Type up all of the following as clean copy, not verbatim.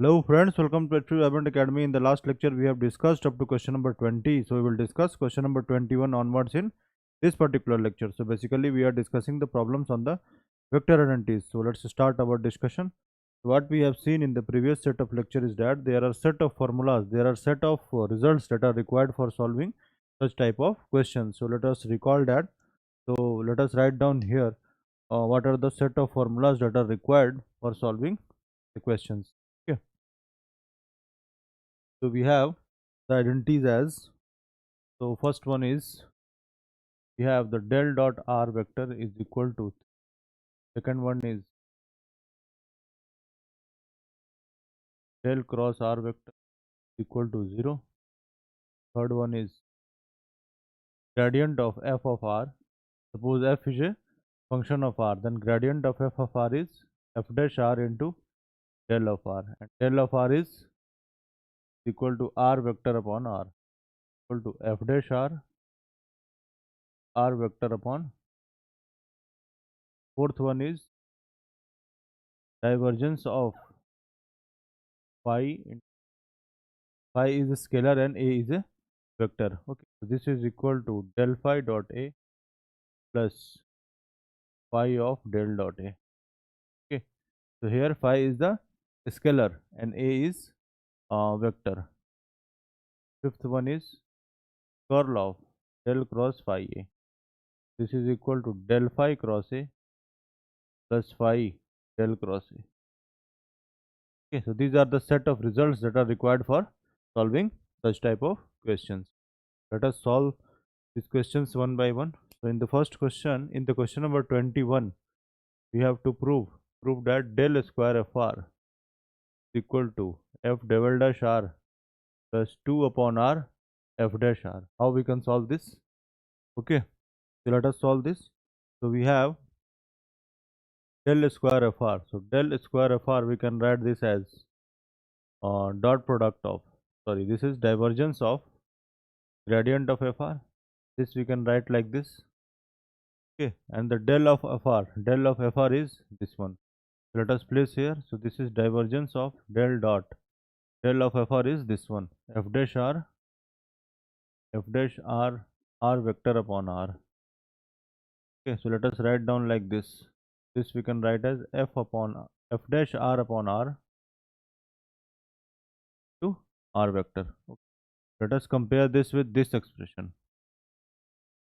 Hello friends, welcome to Abundant Academy. In the last lecture we have discussed up to question number 20. So we will discuss question number 21 onwards in this particular lecture. So basically we are discussing the problems on the vector identities. So let's start our discussion. What we have seen in the previous set of lecture is that there are set of formulas, there are set of results that are required for solving such type of questions. So let us recall that. So let us write down here what are the set of formulas that are required for solving the questions. Okay. So we have the identities as, so first one is we have the del dot r vector is equal to, second one is del cross r vector equal to 0, third one is gradient of f of r. Suppose f is a function of r, then gradient of f of r is f dash r into del of r, and del of r is equal to r vector upon r, equal to f dash r vector upon. Fourth one is divergence of phi. Phi is a scalar and a is a vector. Okay, so this is equal to del phi dot a plus phi of del dot a. Okay, so here phi is the scalar and a is vector. Fifth one is curl of del cross phi a. This is equal to del phi cross a plus phi del cross a. Okay, so these are the set of results that are required for solving such type of questions. Let us solve these questions one by one. So in the first question, in the question number 21, we have to prove that del square of r is equal to f double dash r plus 2 upon r f dash r. How we can solve this? Okay, so let us solve this. So we have del square of r. So del square of r, we can write this as dot product of, sorry, this is divergence of gradient of fr. This we can write like this. Okay, and the del of fr is this one. Let us place here. So this is divergence of del dot. Del of fr is this one, f dash r r vector upon r. Okay, so let us write down like this. This we can write as f dash r upon r to r vector. Okay. Let us compare this with this expression.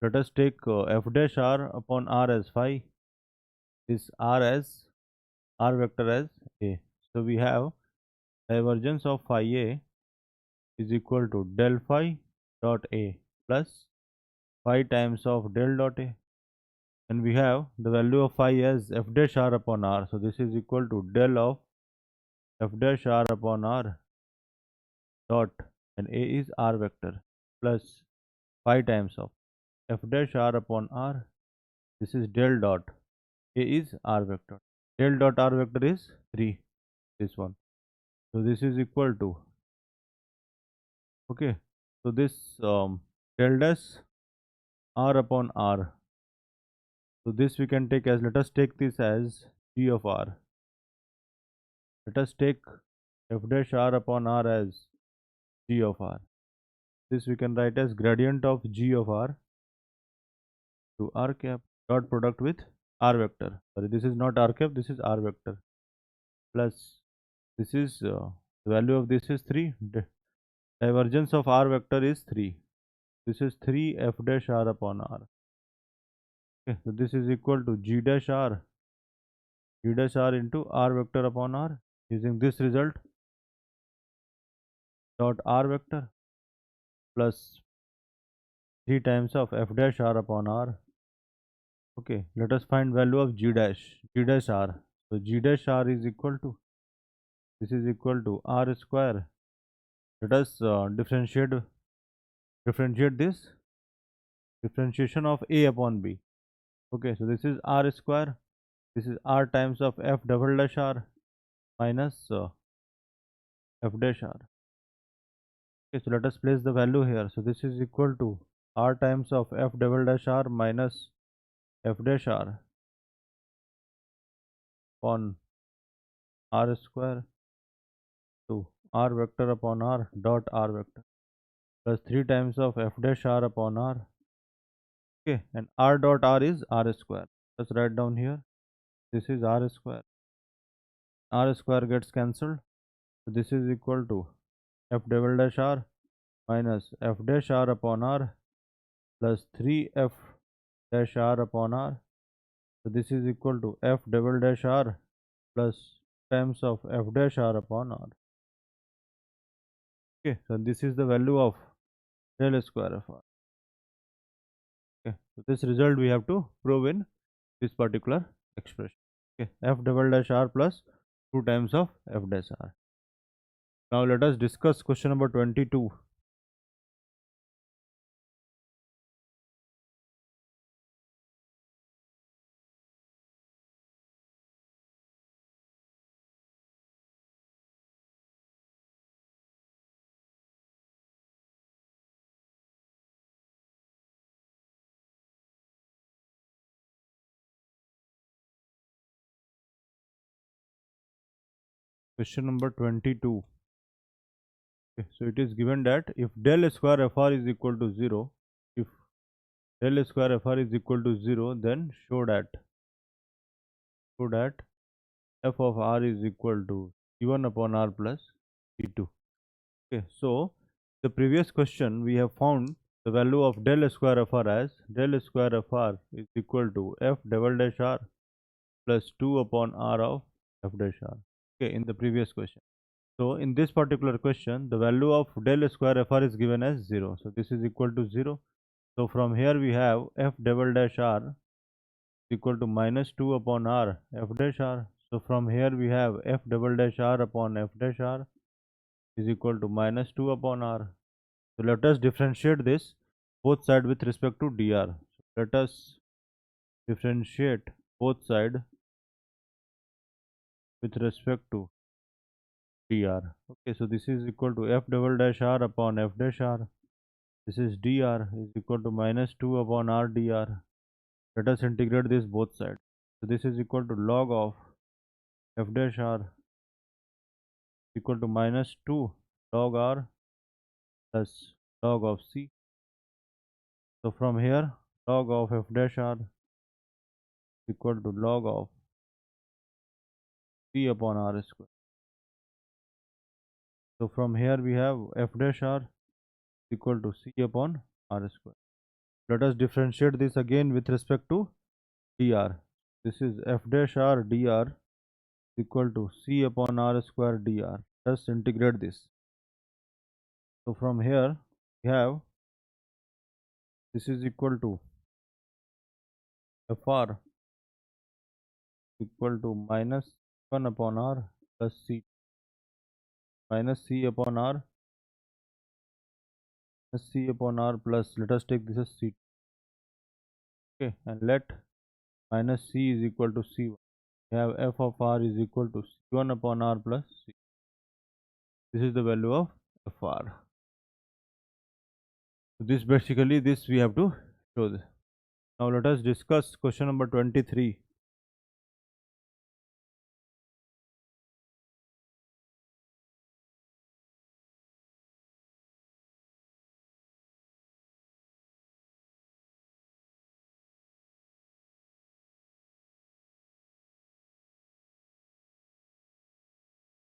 Let us take f dash r upon r as phi, this r vector as a. So we have divergence of phi a is equal to del phi dot a plus phi times of del dot a, and we have the value of phi as f dash r upon r. So this is equal to del of f dash r upon r dot, and a is r vector, plus phi times of f dash r upon r. This is del dot, a is r vector. Del dot r vector is 3, this one. So this is equal to, okay, so this del dash r upon r. So this we can take as, let us take this as g of r. Let us take f dash r upon r as g of r. This we can write as gradient of g of r to r cap dot product with r vector. Sorry, this is not r cap, this is r vector, plus this is the value of this is 3. Divergence of r vector is 3. This is 3 f dash r upon r. Okay, so this is equal to g dash r into r vector upon r, using this result dot r vector plus 3 times of f dash r upon r. Okay, let us find value of g dash r. So g dash r is equal to, this is equal to r square. Let us differentiate this, differentiation of a upon b. Okay, so this is r square, this is r times of f double dash r minus f dash r. Okay, so let us place the value here. So this is equal to r times of f double dash r minus f dash r upon r square r vector upon r dot r vector plus 3 times of f dash r upon r. Okay, and r dot r is r square. Let's write down here. This is r square. R square gets cancelled. So this is equal to f double dash r minus f dash r upon r plus 3f dash r upon r. So this is equal to f double dash r plus times of f dash r upon r. Okay, so this is the value of del square of r. Okay, so this result we have to prove in this particular expression. Okay, f double dash r plus 2 times of f dash r. Now let us discuss question number 22. Question number 22. Okay, so it is given that if del square fr is equal to 0, if del square fr is equal to 0, then show that f of r is equal to c1 upon r plus c2. Okay, so the previous question we have found the value of del square of r as del square of r is equal to f double dash r plus 2 upon r of f dash r. Okay, in the previous question. So in this particular question, the value of del square of r is given as 0. So this is equal to 0. So from here we have f double dash r is equal to minus 2 upon r f dash r. So from here we have f double dash r upon f dash r is equal to minus 2 upon r. So let us differentiate this both side with respect to dr. So let us differentiate both side with respect to dr. Okay, so this is equal to f double dash r upon f dash r. This is dr is equal to minus 2 upon r dr. Let us integrate this both sides. So this is equal to log of f dash r equal to minus 2 log r plus log of c. So from here log of f dash r equal to log of c upon r square. So from here we have f dash r equal to c upon r square. Let us differentiate this again with respect to dr. This is f dash r dr equal to c upon r square dr. Let's integrate this. So from here we have this is equal to fr equal to minus 1 upon r plus c minus c upon r plus c upon r plus let us take this as c. Okay, and let minus c is equal to c1. We have f of r is equal to c1 upon r plus c. This is the value of fr. So this basically this we have to show this. Now let us discuss question number 23.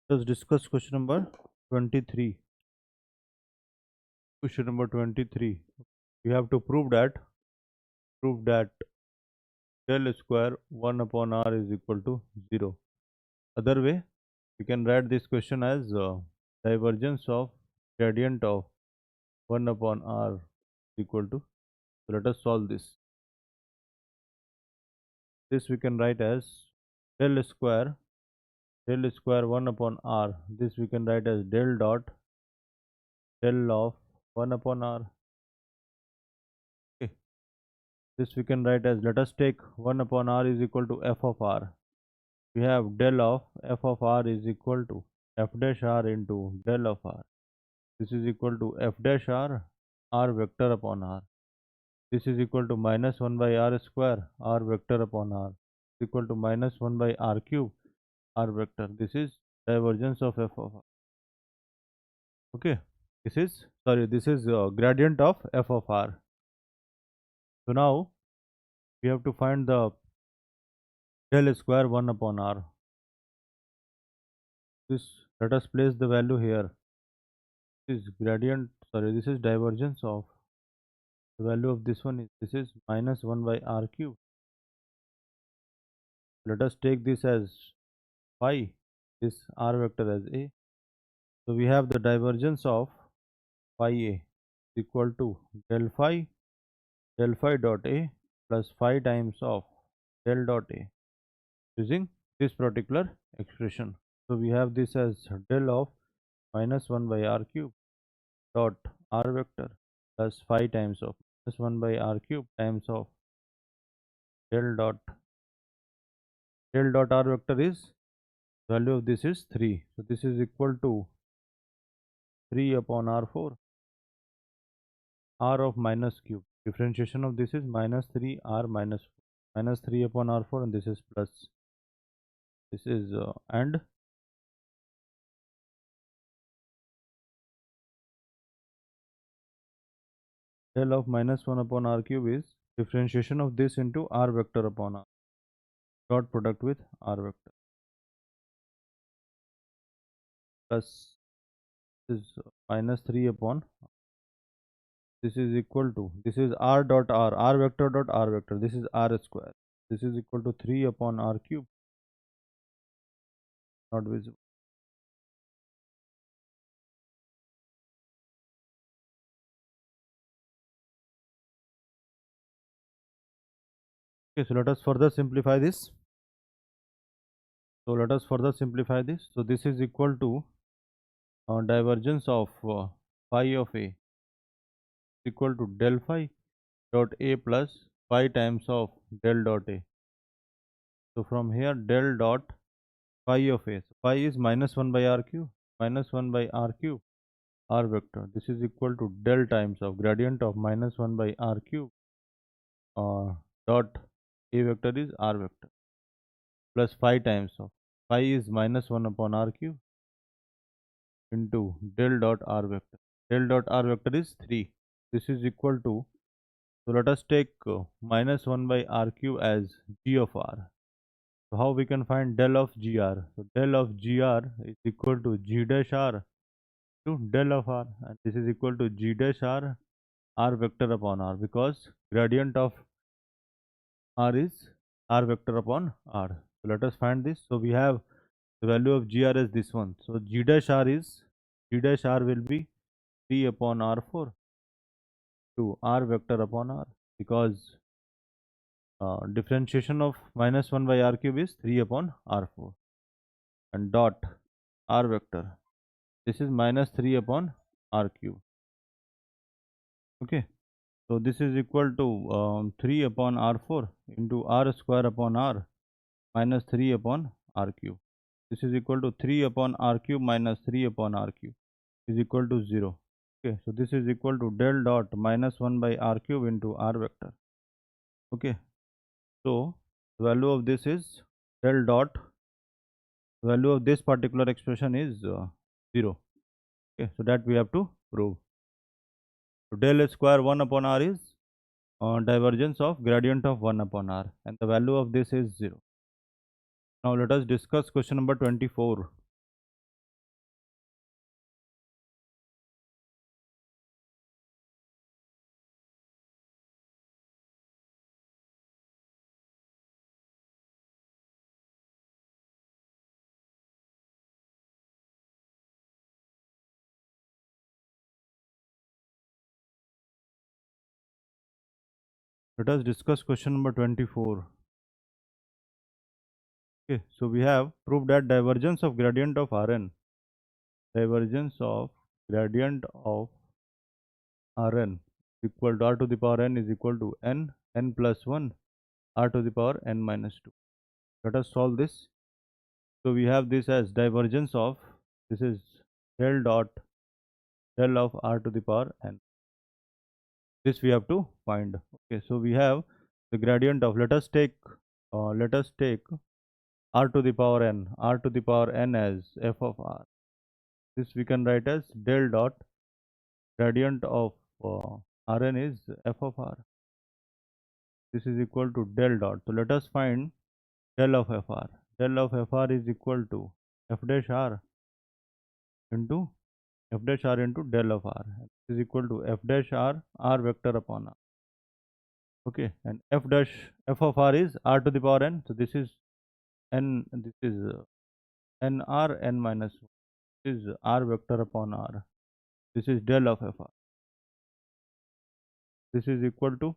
Let us discuss question number 23. Question number 23. We have to prove that del square 1 upon r is equal to 0. Other way, we can write this question as divergence of gradient of 1 upon r is equal to. So let us solve this. This we can write as del square 1 upon r. This we can write as del of 1 upon r. Okay. This we can write as let us take 1 upon r is equal to f of r. We have del of f of r is equal to f dash r into del of r. This is equal to f dash r vector upon r. This is equal to minus 1 by r square r vector upon r is equal to minus 1 by r cube r vector. This is divergence of f of r. Okay, this is gradient of f of r. So now we have to find the del square 1 upon r. This, let us place the value here. This is this is divergence of the value of this one is, this is minus 1 by r cube. Let us take this as phi, this r vector as a. So we have the divergence of phi a is equal to del phi dot a plus phi times of del dot a using this particular expression. So we have this as del of minus 1 by r cube dot r vector plus phi times of minus 1 by r cube times of del dot r vector is, value of this is 3. So this is equal to 3 upon r4, r of minus cube. Differentiation of this is minus 3 r minus 4, minus 3 upon r4, and this is plus. This is and del of minus 1 upon r cube is differentiation of this into r vector upon r, dot product with r vector, plus is minus 3 upon, this is equal to, this is r dot r vector dot r vector, this is r square, this is equal to 3 upon r cube, not visible. Okay, so let us further simplify this. So this is equal to divergence of phi of a is equal to del phi dot a plus phi times of del dot a. So from here del dot phi of a, so phi is minus 1 by r cube, minus 1 by r cube r vector. This is equal to del times of gradient of minus 1 by r cube dot a vector is r vector plus phi times of phi is minus 1 upon r cube into del dot r vector. Del dot r vector is 3. This is equal to, so let us take minus 1 by r cube as g of r. So how we can find del of gr? So del of gr is equal to g dash r to del of r, and this is equal to g dash r vector upon r, because gradient of r is r vector upon r. So let us find this. So we have the value of gr as this one. So g dash r will be 3 upon r4 to r vector upon r, because differentiation of minus 1 by r cube is 3 upon r4, and dot r vector, this is minus 3 upon r cube. Okay, so this is equal to 3 upon r4 into r square upon r minus 3 upon r cube. This is equal to 3 upon r cube minus 3 upon r cube is equal to 0. Okay, so this is equal to del dot minus 1 by r cube into r vector. Okay, so the value of this is del dot, value of this particular expression is 0. Okay, so that we have to prove. So del square 1 upon r is divergence of gradient of 1 upon r, and the value of this is 0. Now let us discuss question number 24. Let us discuss question number 24. Okay, so we have proved that divergence of gradient of Rn, divergence of gradient of Rn equal to r to the power n is equal to n plus 1 r to the power n minus 2. Let us solve this. So we have this as divergence of, this is del dot del of r to the power n. This we have to find. Okay, so we have the gradient of, let us take r to the power n as f of r. This we can write as del dot gradient of Rn is f of r. This is equal to del dot. So let us find del of fr. Del of fr is equal to f dash r into del of r. This is equal to f dash r vector upon r. Okay, and f of r is r to the power n. So this is n. This is n r n minus 1. This is r vector upon r. This is del of fr. This is equal to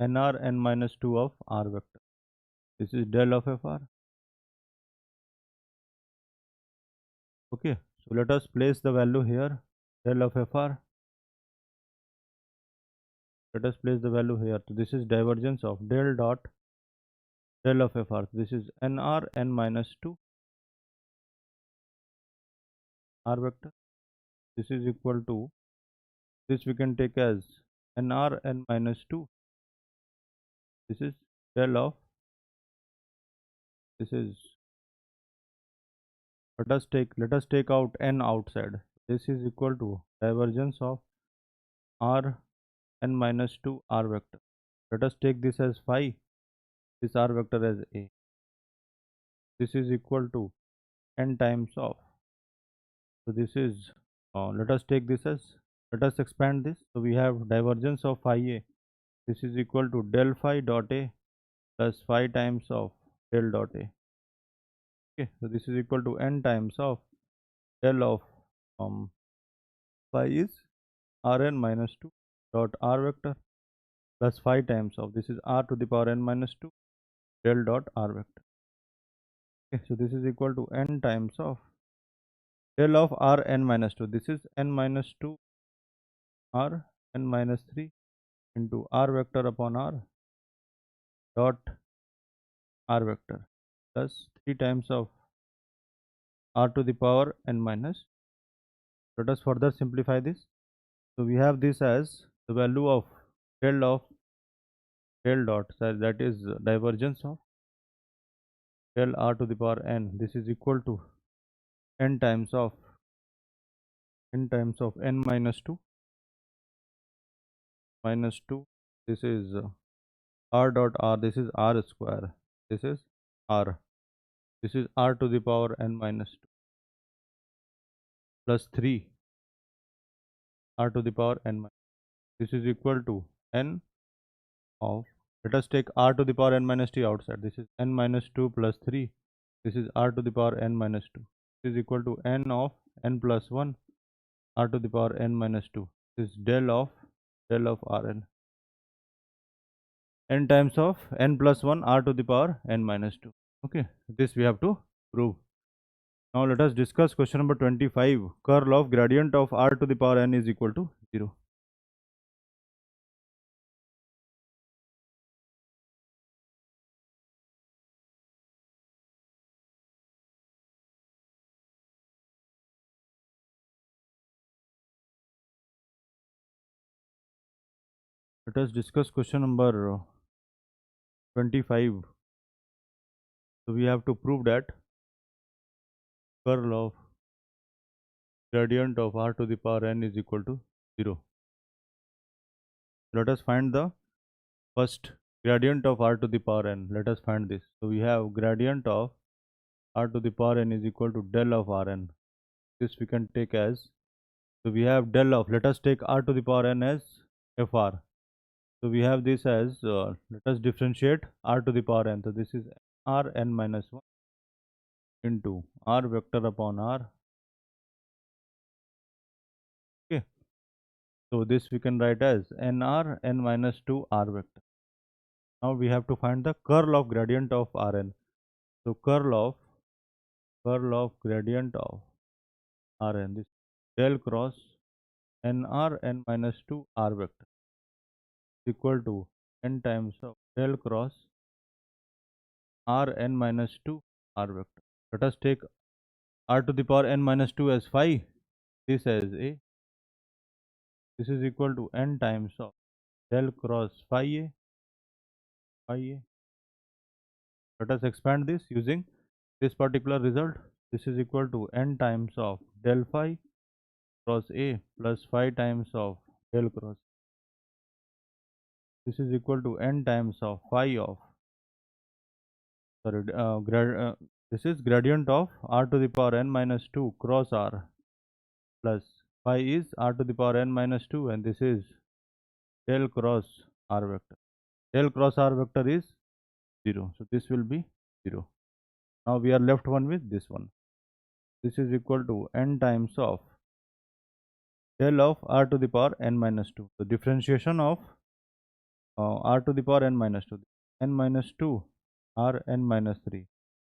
nr n minus 2 of r vector. This is del of fr. Okay, so let us place the value here. Del of fr. Let us place the value here. So this is divergence of del dot del of fr. This is nr n minus 2 r vector. This is equal to, this we can take as nr n minus 2. This is del of, this is, let us take out n outside. This is equal to divergence of r n minus 2 r vector. Let us take this as phi, this r vector as a. This is equal to n times of, so this is, let us take this as, let us expand this. So we have divergence of phi a. This is equal to del phi dot a plus phi times of del dot a. Okay, so this is equal to n times of del of phi is Rn minus 2 dot r vector plus phi times of, this is r to the power n minus 2 del dot r vector. Okay, so this is equal to n times of del of r n minus 2. This is n minus 2 r n minus 3 into r vector upon r dot r vector plus 3 times of r to the power n minus. Let us further simplify this. So we have this as the value of del dot, so that is divergence of del r to the power n. This is equal to n times of n minus 2 minus 2. This is r dot r. This is r square. This is r. This is r to the power n minus 2 plus 3 r to the power n minus. This is equal to n of, let us take r to the power n minus t outside. This is n minus 2 plus 3. This is r to the power n minus 2. This is equal to n of n plus 1 r to the power n minus 2. This is del of Rn. N times of n plus 1 r to the power n minus 2. Okay, this we have to prove. Now let us discuss question number 25. Curl of gradient of r to the power n is equal to 0. Let us discuss question number 25. So we have to prove that curl of gradient of r to the power n is equal to 0. Let us find the first gradient of r to the power n. Let us find this. So we have gradient of r to the power n is equal to del of Rn. This we can take as, so we have del of, let us take r to the power n as fr. So we have this as, let us differentiate r to the power n. So this is r n minus 1 into r vector upon r. Okay, so this we can write as nr n minus 2 r vector. Now we have to find the curl of gradient of Rn. So curl of gradient of Rn, this del cross nr n minus 2 r vector is equal to n times of del cross r n minus 2 r vector. Let us take r to the power n minus 2 as phi, this as a. This is equal to n times of del cross phi a, phi a. Let us expand this using this particular result. This is equal to n times of del phi cross A plus phi times of del cross. This is equal to n times of phi of, sorry, this is gradient of r to the power n minus 2 cross r plus phi is r to the power n minus 2, and this is del cross r vector. Del cross r vector is 0, so this will be 0. Now we are left one with this one. This is equal to n times of del of r to the power n minus 2. The differentiation of r to the power n minus 2, n minus 2 r n minus 3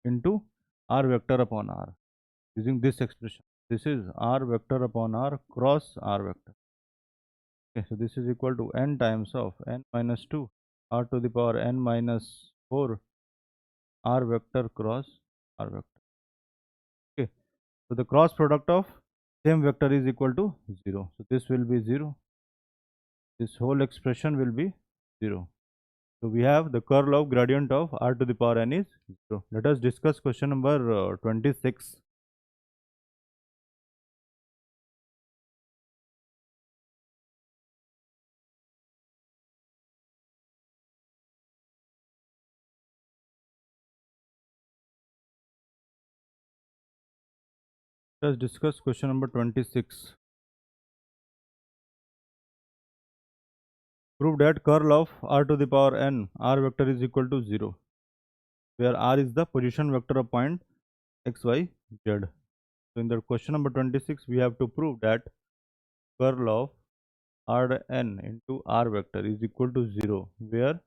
into r vector upon r using this expression. This is r vector upon r cross r vector. Okay, so this is equal to n times of n minus 2 r to the power n minus 4 r vector cross r vector. Okay, so the cross product of same vector is equal to 0. So this will be 0. This whole expression will be 0. So we have the curl of gradient of r to the power n is 0. Let us discuss question number 26. Let us discuss question number 26. Prove that curl of r to the power n r vector is equal to 0, where r is the position vector of point x, y, z. So in the question number 26, we have to prove that curl of r n into r vector is equal to 0, where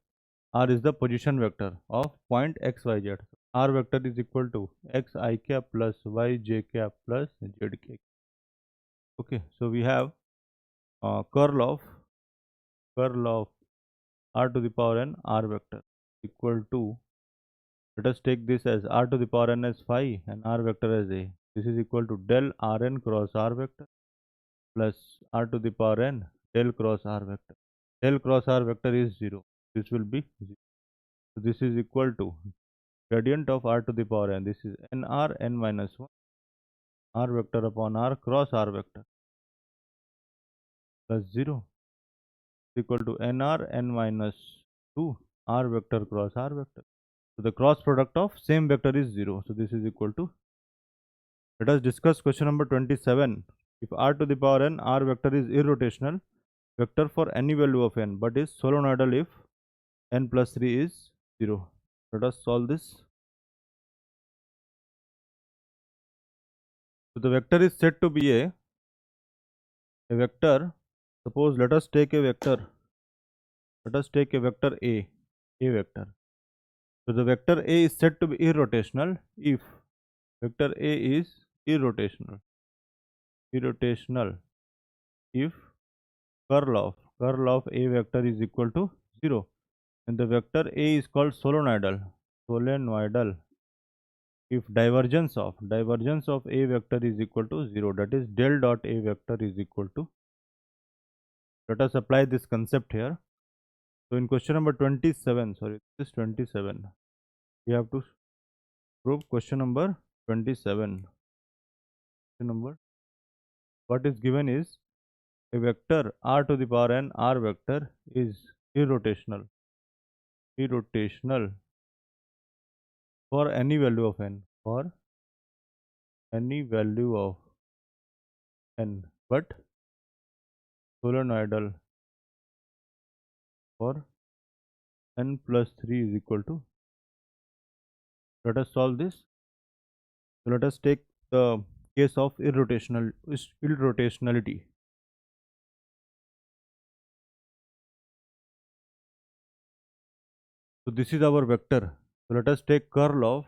r is the position vector of point x, y, z. R vector is equal to x I cap plus y j cap plus z k. Okay, so we have curl of r to the power n r vector equal to, let us take this as r to the power n as phi and r vector as a. This is equal to del rn cross r vector plus r to the power n del cross r vector. Del cross r vector is 0. This will be 0. So this is equal to gradient of r to the power n. This is nr n minus 1 r vector upon r cross r vector plus 0 is equal to nr n minus 2 r vector cross r vector. So the cross product of same vector is 0. So this is equal to, let us discuss question number 27. If r to the power n r vector is irrotational vector for any value of n but is solenoidal if n plus 3 is 0. Let us solve this. So the vector is said to be a vector. Suppose let us take a vector. Let us take a vector a vector. So the vector A is said to be irrotational if vector A is irrotational if curl of A vector is equal to 0, and the vector A is called solenoidal if divergence of A vector is equal to 0, that is del dot A vector is equal to, let us apply this concept here. So in question number 27, sorry, this is 27, we have to prove question number 27. Question number, what is given is a vector r to the power n r vector is irrotational for any value of n, but solenoidal for n plus 3 is equal to. Let us solve this. So let us take the case of irrotationality. So this is our vector. So let us take curl of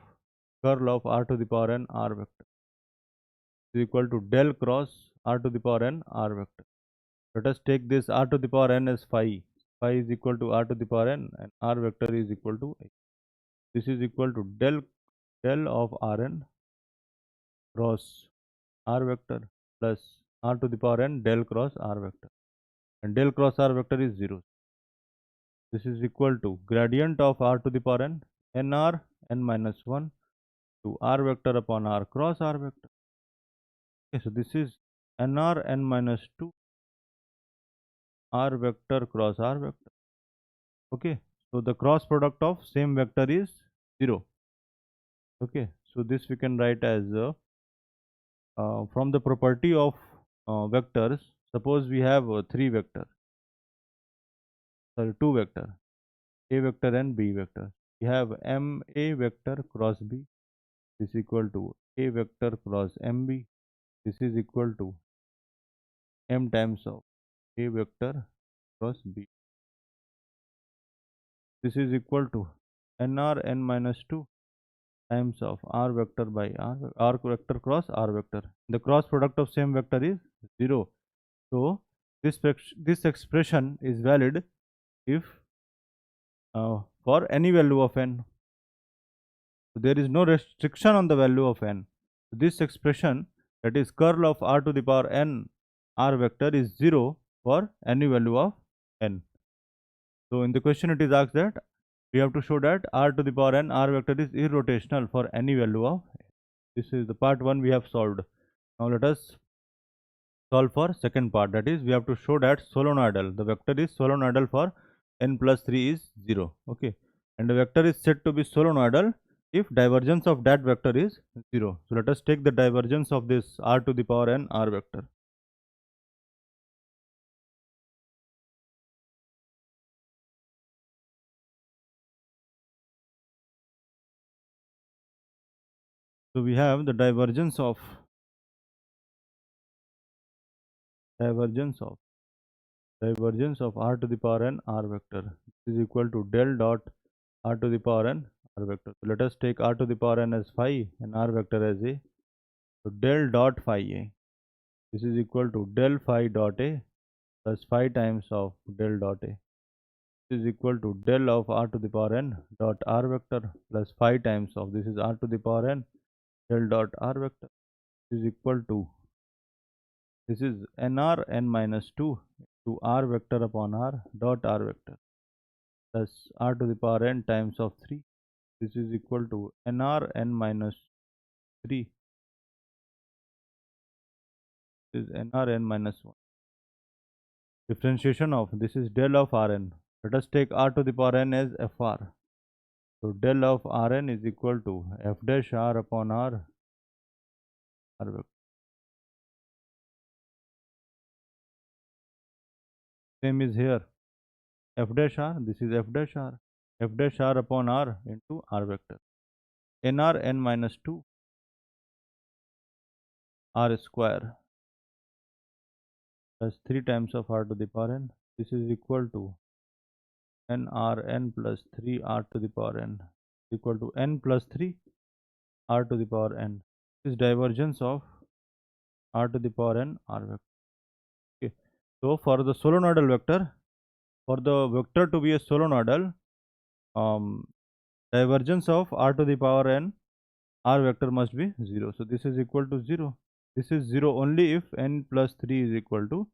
r to the power n r vector is equal to del cross r to the power n r vector. Let us take this r to the power n as phi. Phi is equal to r to the power n and r vector is equal to a. This is equal to del of rn cross r vector plus r to the power n del cross r vector, and del cross r vector is 0. This is equal to gradient of r to the power n nr n minus 1 to r vector upon r cross r vector. Okay, so this is nr n minus 2 r vector cross r vector. Okay, so the cross product of same vector is 0. Okay, so this we can write as from the property of vectors. Suppose we have two vector, a vector and b vector. We have m a vector cross b. This is equal to a vector cross mb. This is equal to m times of a vector cross b. This is equal to nr n minus 2 times of r vector by r vector cross r vector. The cross product of same vector is 0. So this expression is valid if for any value of n. So there is no restriction on the value of n. So this expression, that is curl of r to the power n r vector, is 0 for any value of n. So in the question it is asked that we have to show that r to the power n r vector is irrotational for any value of n. This is the part 1 we have solved. Now let us solve for second part, that is we have to show that solenoidal, the vector is solenoidal for n plus 3 is 0. Okay, and the vector is said to be solenoidal if divergence of that vector is 0. So let us take the divergence of this r to the power n r vector. So we have the divergence of r to the power n r vector is equal to del dot r to the power n r vector. So let us take r to the power n as phi and r vector as a. So del dot phi a, this is equal to del phi dot a plus phi times of del dot a. This is equal to del of r to the power n dot r vector plus phi times of, this is r to the power n del dot r vector. This is equal to, this is nr n minus 2 to r vector upon r dot r vector plus r to the power n times of 3. This is equal to nr n minus 3. This is nr n minus 1. Differentiation of, this is del of Rn. Let us take r to the power n as fr. So del of Rn is equal to f dash r upon r vector. Same is here. F dash r, this is f dash r. F dash r upon r into r vector. nr n minus 2 r square plus 3 times of r to the power n. This is equal to nr n plus 3 r to the power n equal to n plus 3 r to the power n. This is divergence of r to the power n r vector. Okay. So for the solenoidal vector, for the vector to be a solenoidal, divergence of r to the power n r vector must be 0. So this is equal to 0. This is 0 only if n plus 3 is equal to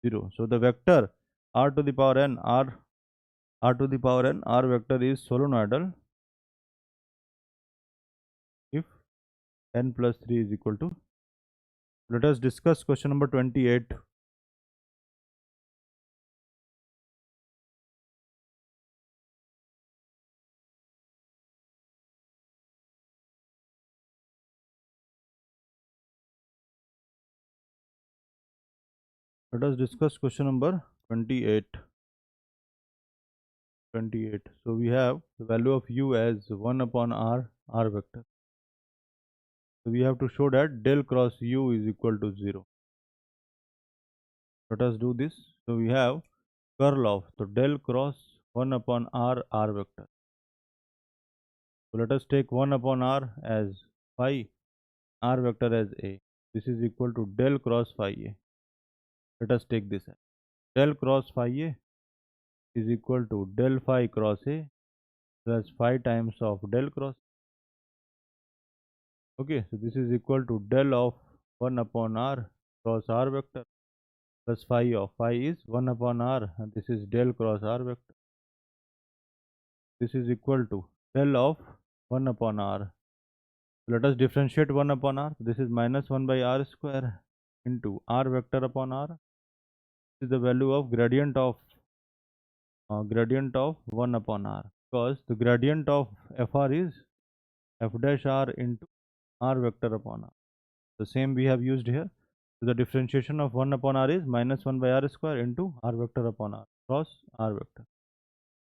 0. So the vector r to the power n r to the power n r vector is solenoidal if n plus 3 is equal to. Let us discuss question number 28. Let us discuss question number 28. So we have the value of u as 1 upon r vector. So we have to show that del cross u is equal to 0. Let us do this. So we have curl of, so del cross 1 upon r vector. So let us take 1 upon r as phi, r vector as a. This is equal to del cross phi a. Let us take this as del cross phi a is equal to del phi cross a plus phi times of del cross. Okay, so this is equal to del of 1 upon r cross r vector plus phi of, phi is 1 upon r and this is del cross r vector. This is equal to del of 1 upon r. Let us differentiate 1 upon r. This is minus 1 by r square into r vector upon r. This is the value of gradient of 1 upon r, because the gradient of fr is f dash r into r vector upon r. The same we have used here. So the differentiation of 1 upon r is minus 1 by r square into r vector upon r cross r vector.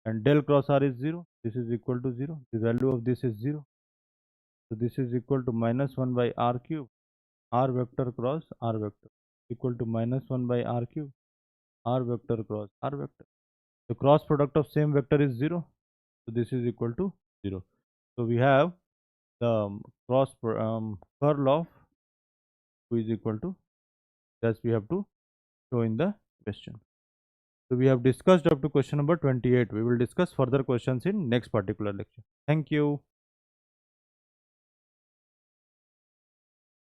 And del cross r is 0. This is equal to 0. The value of this is 0. So this is equal to minus 1 by r cube, r vector cross r vector, equal to minus 1 by r cube, r vector cross r vector. The cross product of same vector is 0. So this is equal to 0. So we have the curl of 2 is equal to, thus we have to show in the question. So we have discussed up to question number 28. We will discuss further questions in next particular lecture. Thank you.